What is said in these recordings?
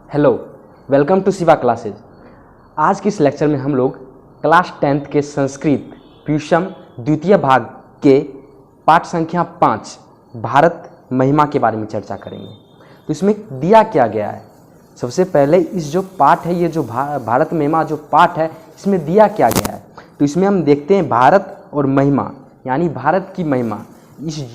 Hello, welcome to Shiva classes. आज की इस लेक्चर में हम लोग क्लास 10th के संस्कृत प्यूषम द्वितीय भाग के पाठ संख्या 5 भारत महिमा के बारे में चर्चा करेंगे। तो इसमें दिया क्या गया है, सबसे पहले इस जो पाठ है, ये जो भारत महिमा जो पाठ है, इसमें दिया क्या गया है। तो इसमें हम देखते हैं भारत और महिमा यानी भारत की महिमा।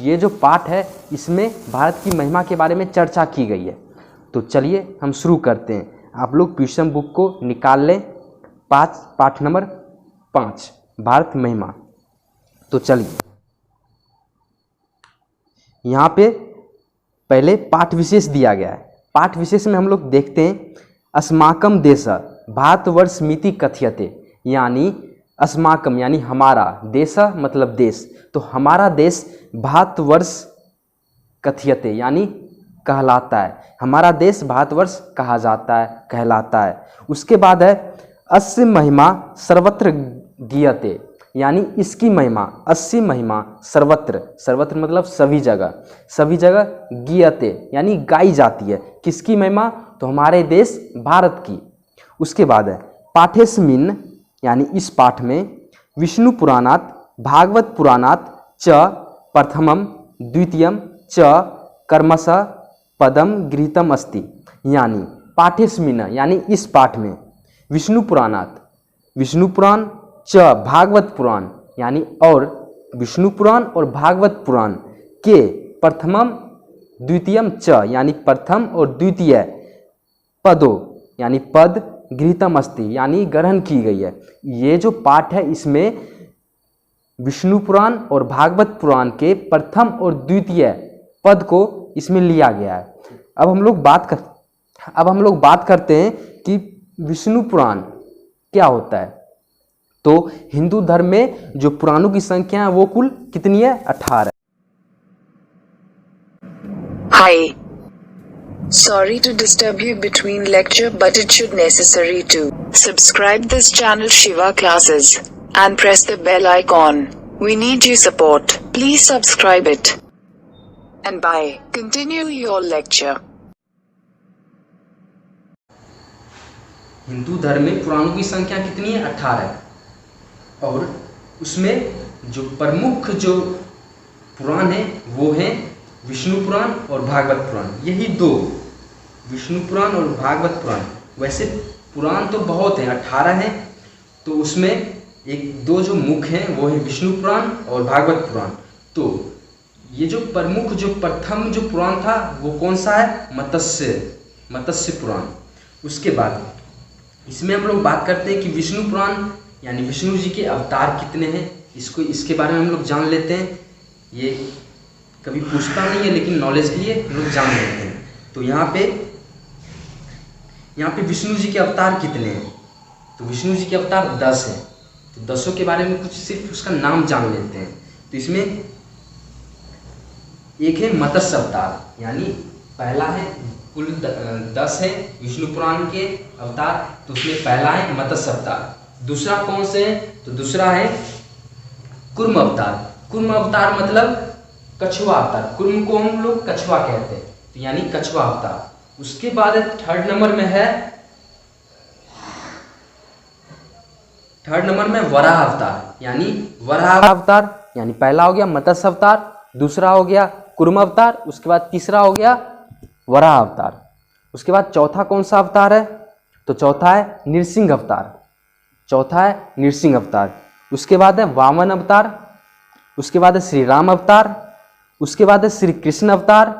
ये जो पाठ है इसमें भारत की महिमा के बारे में चर्चा की गई है। तो चलिए हम शुरू करते हैं। आप लोग प्यूषम बुक को निकाल लें, पाठ नंबर 5 भारत महिमा। तो चलिए यहाँ पे पहले पाठ विशेष दिया गया है। पाठ विशेष में हम लोग देखते हैं अस्माकम देश भारतवर्षमिति कथ्यते, यानी अस्माकम यानी हमारा, देश मतलब देश, तो हमारा देश भारतवर्ष कथ्यते यानी कहलाता है। हमारा देश भारतवर्ष कहा जाता है, कहलाता है। उसके बाद है अस्य महिमा सर्वत्र गीयते, यानी इसकी महिमा, अस्य महिमा सर्वत्र, सर्वत्र मतलब सभी जगह गीयते यानी गाई जाती है। किसकी महिमा? तो हमारे देश भारत की। उसके बाद है पाठेस्मिन, यानी इस पाठ में विष्णु पुराणात भागवत पुराणात च प्रथमम द्वितीयम च कर्मशः पदम गृहीतम अस्ति, यानी पाठेस्मिन यानी इस पाठ में विष्णु पुराणात, विष्णु पुराण च भागवत पुराण यानी और विष्णु पुराण और भागवत पुराण के प्रथमम द्वितीयम च यानी प्रथम और द्वितीय पदो यानी पद गृहीतम अस्ति यानी ग्रहण की गई है। ये जो पाठ है इसमें विष्णु पुराण और भागवत पुराण के प्रथम और द्वितीय पद को इसमें लिया गया है। अब हम लोग बात करते हैं कि विष्णु पुराण क्या होता है। तो हिंदू धर्म में जो पुराणों की संख्या है वो कुल कितनी है? 18। Hi. Sorry to disturb you between lecture, but it should necessary to subscribe this channel Shiva Classes and press the bell icon. We need your support. Please subscribe it. And bye. Continue your lecture. Hindu धर्म में पुराणों की संख्या कितनी है? 18। और उसमें जो प्रमुख जो पुराण है वो है विष्णु पुराण और भागवत पुराण। यही दो, विष्णु पुराण और भागवत पुराण। वैसे पुराण तो बहुत हैं, 18 हैं, तो उसमें एक दो जो मुख्य हैं वो है विष्णु पुराण और भागवत पुराण। तो ये जो प्रमुख जो प्रथम जो पुराण था वो कौन सा है? मत्स्य पुराण। उसके बाद इसमें हम लोग बात करते हैं कि विष्णु पुराण यानी विष्णु जी के अवतार कितने हैं, इसके बारे में हम लोग जान लेते हैं। ये कभी पूछता नहीं है लेकिन नॉलेज के लिए हम लोग जान लेते हैं। तो यहाँ पे विष्णु जी के अवतार कितने हैं? तो विष्णु जी के अवतार 10 हैं। तो 10 के बारे में कुछ सिर्फ उसका नाम जान लेते हैं। तो इसमें एक है मत्स्य अवतार, यानी पहला है, कुल 10 है विष्णु पुराण के अवतार, तो उसमें पहला है मत्स्य अवतार। दूसरा कौन से है? तो दूसरा है कुर्म अवतार। कुर्म अवतार मतलब कछुआ अवतार। कुर्म को हम लोग कछुआ कहते हैं, तो यानी कछुआ अवतार। उसके बाद थर्ड नंबर में वराह अवतार, यानी वराह अवतार, यानी पहला हो गया मत्स्य अवतार, दूसरा हो गया कुर्म अवतार, उसके बाद तीसरा हो गया वराह अवतार। उसके बाद चौथा कौन सा अवतार है? तो चौथा है नृसिंह अवतार। उसके बाद है वामन अवतार, उसके बाद है श्री राम अवतार, उसके बाद है श्री कृष्ण अवतार।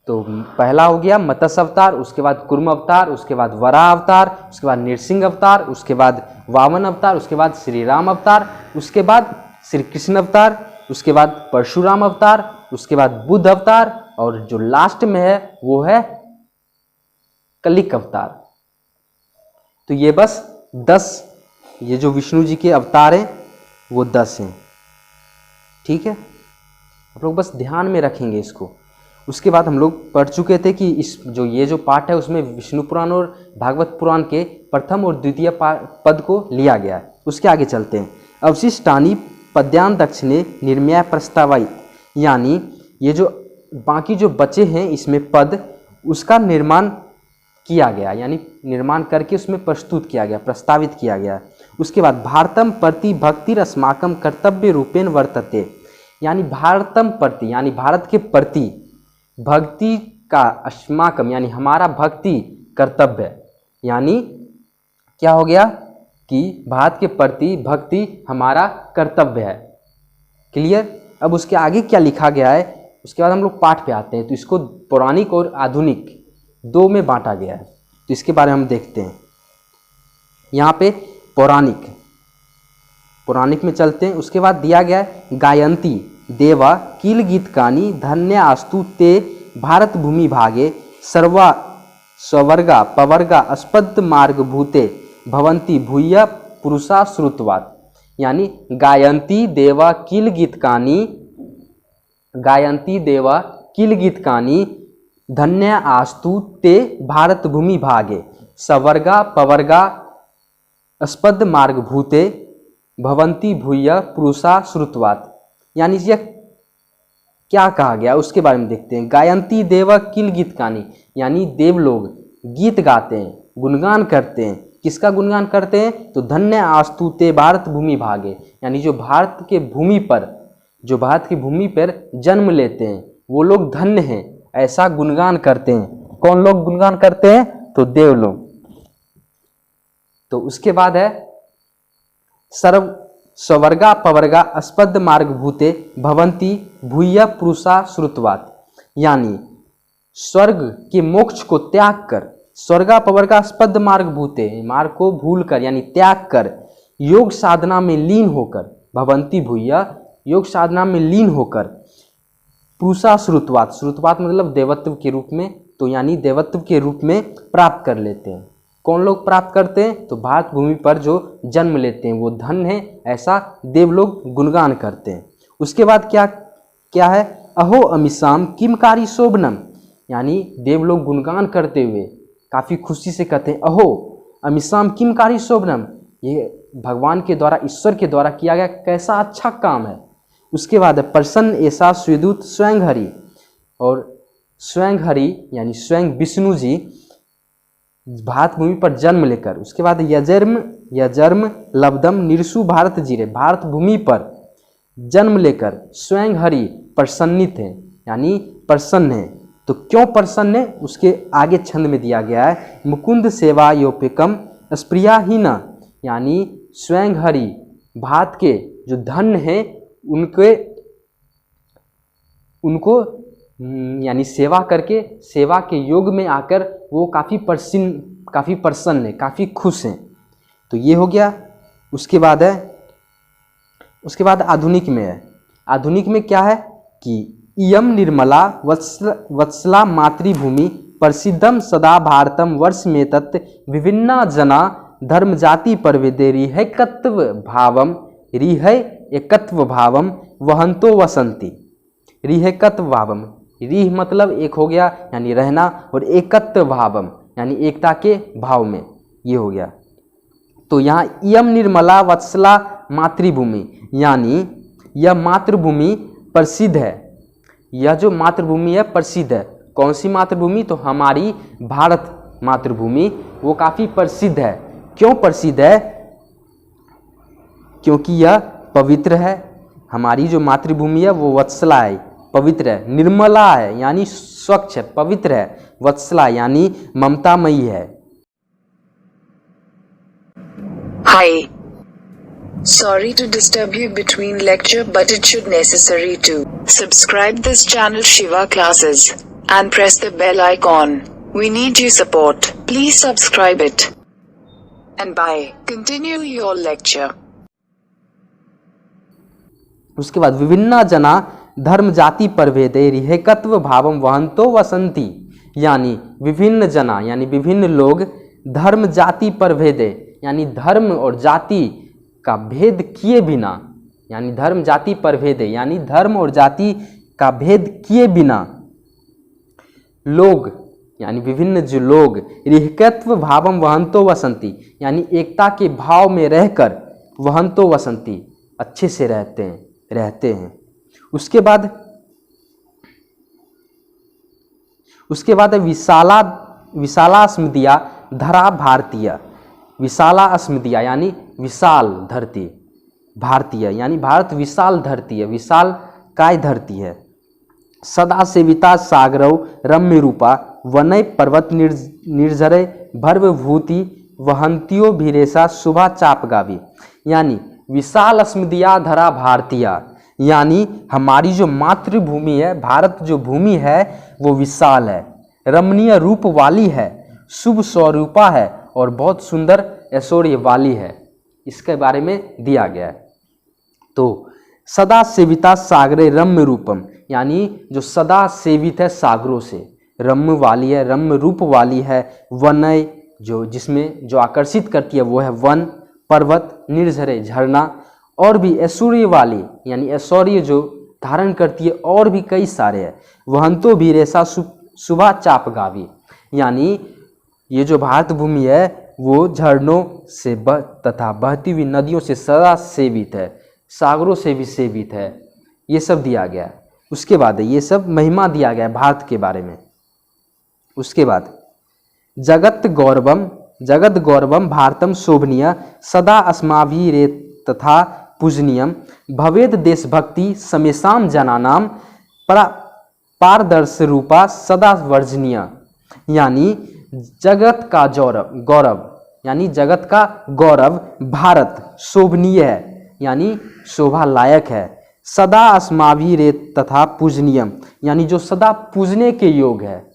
तो पहला हो गया मत्स्य अवतार, उसके बाद कुर्म अवतार, उसके बाद वराह अवतार, उसके बाद नृसिंह अवतार, उसके बाद वामन अवतार, उसके बाद श्री राम अवतार, उसके बाद श्री कृष्ण अवतार, उसके बाद परशुराम अवतार, उसके बाद बुद्ध अवतार, और जो लास्ट में है वो है कलिक अवतार। तो ये बस 10, ये जो विष्णु जी के अवतार हैं वो 10 हैं। ठीक है, आप लोग बस ध्यान में रखेंगे इसको। उसके बाद हम लोग पढ़ चुके थे कि ये जो पाठ है उसमें विष्णु पुराण और भागवत पुराण के प्रथम और द्वितीय पद को लिया गया है। उसके आगे चलते हैं। अवशिष्टानि पद्यान दक्षिणे निर्म्याय प्रस्तावाई, यानी ये जो बाकी जो बचे हैं इसमें पद, उसका निर्माण किया गया, यानी निर्माण करके उसमें प्रस्तुत किया गया, प्रस्तावित किया गया। उसके बाद भारतम प्रति भक्तिरस्माकं कर्तव्य रूपेण वर्तते, यानी भारतम प्रति यानी भारत के प्रति भक्ति का अस्माकम यानी हमारा भक्ति कर्तव्य, यानी क्या हो गया कि भारत के प्रति भक्ति हमारा कर्तव्य है। क्लियर। अब उसके आगे क्या लिखा गया है, उसके बाद हम लोग पाठ पे आते हैं। तो इसको पौराणिक और आधुनिक दो में बांटा गया है, तो इसके बारे में हम देखते हैं। यहाँ पे पौराणिक में चलते हैं। उसके बाद दिया गया है गायंती देवा किल गीतकानी धन्यास्तु ते भारत भूमि भागे सर्वा स्ववर्गा पवर्गा अस्पद मार्ग भूते भवंती भूय पुरुषा श्रुतवात, यानी गायंती देवा किल गीतकानी धन्य आस्तु ते भारत भूमि भागे सवर्गा पवर्गा अस्पद मार्ग भूते भवंती भूय पुरुषा श्रुतवात, यानी यह क्या कहा गया उसके बारे में देखते हैं। गायंती देवा किल गीतकानी, यानी देव लोग गीत गाते हैं, गुणगान करते हैं। किसका गुणगान करते हैं? तो धन्य आस्तु ते भारत भूमि भागे, यानी जो भारत की भूमि पर जन्म लेते हैं वो लोग धन्य हैं, ऐसा गुणगान करते हैं। कौन लोग गुणगान करते हैं? तो देव लोग। तो उसके बाद है सर्व स्ववर्गा पवर्गा अस्पद मार्ग भूते भवंती भूय पुरुषा श्रुतवात, यानी स्वर्ग के मोक्ष को त्याग कर स्वर्गा पवर्गा अस्पद मार्ग भूते, मार्ग को भूल कर यानी त्याग कर योग साधना में लीन होकर भवंती भूय योग साधना में लीन होकर पुरुषा श्रुतवात, श्रुतवात मतलब देवत्व के रूप में, तो यानी देवत्व के रूप में प्राप्त कर लेते हैं। कौन लोग प्राप्त करते हैं? तो भारत भूमि पर जो जन्म लेते हैं वो धन्य है, ऐसा देव लोग गुणगान करते हैं। उसके बाद क्या है? अहो अमिशाम किमकारी शोभनम, यानी देव लोग गुणगान करते हुए काफ़ी खुशी से कहते हैं अहो अमिशाम किमकारी शोभनम, ये भगवान के द्वारा ईश्वर के द्वारा किया गया कैसा अच्छा काम है। उसके बाद है प्रसन्न ऐसा स्वेदूत स्वयं हरि, और स्वयं हरि यानी स्वयं विष्णु जी भारत भूमि पर जन्म लेकर, उसके बाद यजर्म लब्धम निरसु भारत जीरे, भारत भूमि पर जन्म लेकर स्वयं हरि प्रसन्नित हैं, यानी प्रसन्न है। तो क्यों प्रसन्न है उसके आगे छंद में दिया गया है। मुकुंद सेवा योपिकम स्प्रियाहीना, यानी स्वयं हरि भारत के जो धन्य हैं उनको यानी सेवा करके सेवा के योग में आकर वो काफ़ी प्रसन्न है, काफ़ी खुश हैं। तो ये हो गया। उसके बाद आधुनिक में है। आधुनिक में क्या है कि इयम निर्मला वत्सला मातृभूमि प्रसिद्धम सदा भारतम वर्ष में तत् विभिन्ना जना धर्म जाति परवेदे रिहैकत्व भावम वहंतो वसंती। रिहैकत्व भावम, रिह मतलब एक हो गया यानी रहना, और एकत्व भावम यानी एकता के भाव में, ये हो गया। तो यहाँ इयम निर्मला वत्सला मातृभूमि, यानी यह मातृभूमि प्रसिद्ध है। यह जो मातृभूमि है प्रसिद्ध है। कौन सी मातृभूमि? तो हमारी भारत मातृभूमि वो काफ़ी प्रसिद्ध है। क्यों प्रसिद्ध है? क्योंकि यह पवित्र है। हमारी जो मातृभूमि है वो वत्सला है, पवित्र है। निर्मला है यानी स्वच्छ है, पवित्र है। वत्सला यानी ममतामयी है। Hi. Sorry to disturb you between lecture, but it should necessary to subscribe this channel Shiva Classes and press the bell icon. We need your support. Please subscribe it. And bye. Continue your lecture. उसके बाद विभिन्ना जना धर्म जाति परभेदे रिहेकत्व भावम वहंतो वसंती, यानी विभिन्न जना यानी विभिन्न लोग धर्म जाति परभेदे यानी धर्म और जाति का भेद किए बिना, यानी धर्म जाति परभेदे यानी धर्म और जाति का भेद किए बिना लोग यानी विभिन्न जो लोग रिहकत्व भावम वहंतो वसंती यानी एकता के भाव में रहकर वहंतो वसंती अच्छे से रहते हैं। उसके बाद है विशाला स्मृतिया धरा भारतीय। विशाला स्मृतिया यानी विशाल धरती, भारतीय यानी भारत विशाल धरती है, विशाल काय धरती है। सदा सेविता सागरव रम्य रूपा वनय पर्वत निर्झरे भर्वभूति वहंतियो भीरेशा शुभा चाप गावी। यानी विशाल स्मृतिया धरा भारतीय यानी हमारी जो मातृभूमि है, भारत जो भूमि है वो विशाल है, रमणीय रूप वाली है, शुभ स्वरूपा है और बहुत सुंदर ऐश्वर्य वाली है, इसके बारे में दिया गया है। तो सदा सेविता सागरे रम्य रूपम यानी जो सदा सेवित है सागरों से, रम्य वाली है, रम्य रूप वाली है, वनय जो जिसमें जो आकर्षित करती है वो है वन, पर्वत निर्झरे झरना, और भी ऐश्वर्य वाली यानी ऐश्वर्य जो धारण करती है और भी कई सारे हैं। वहंतो भी रेशा शुभा चाप गावी यानी ये जो भारत भूमि है वो झरनों से तथा बहती हुई नदियों से सदा सेवित है, सागरों से भी सेवित है, ये सब दिया गया है। उसके बाद ये सब महिमा दिया गया है भारत के बारे में। उसके बाद जगत गौरवम भारतम शोभनीय सदा अस्माभिरे तथा पूजनीयम भवेद देशभक्ति समेषाम जनानाम पारदर्श रूपा सदा वर्जनीय। यानी जगत का गौरव यानी जगत का गौरव भारत शोभनीय है यानी शोभा लायक है, सदा अस्माभिरे तथा पूजनीयम यानी जो सदा पूजने के योग है,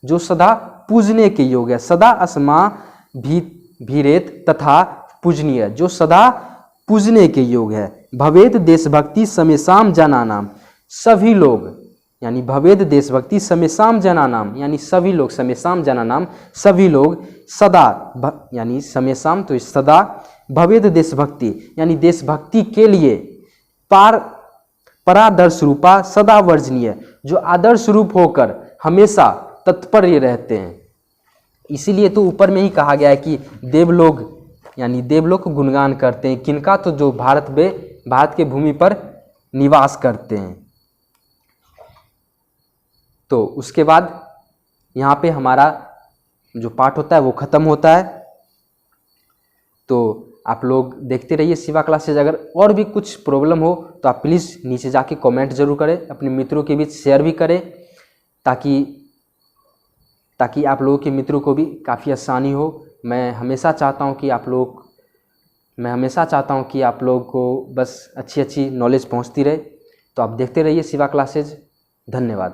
जो सदा पूजने के योग है, सदा अस्माभिरेत तथा पूजनीय जो सदा पूजने के योग है। भवेद देशभक्ति समेषाम जनानाम सभी लोग यानी भवेद देशभक्ति समेषाम जनानाम यानी सभी लोग, समेषाम जनानाम सभी लोग, सदा यानी समेषाम तो सदा, भवेद देशभक्ति यानी देशभक्ति के लिए, परादर्श रूपा सदा वर्जनीय जो आदर्श रूप होकर हमेशा तत्पर रहते हैं। इसीलिए तो ऊपर में ही कहा गया है कि देवलोग यानी देवलोग गुणगान करते हैं किनका, तो जो भारत के भूमि पर निवास करते हैं। तो उसके बाद यहाँ पे हमारा जो पाठ होता है वो ख़त्म होता है। तो आप लोग देखते रहिए शिवा क्लासेज। अगर और भी कुछ प्रॉब्लम हो तो आप प्लीज़ नीचे जाके कमेंट जरूर करें, अपने मित्रों के बीच शेयर भी करें ताकि आप लोगों के मित्रों को भी काफ़ी आसानी हो। मैं हमेशा चाहता हूँ कि आप लोगों को बस अच्छी नॉलेज पहुँचती रहे। तो आप देखते रहिए शिवा क्लासेज। धन्यवाद।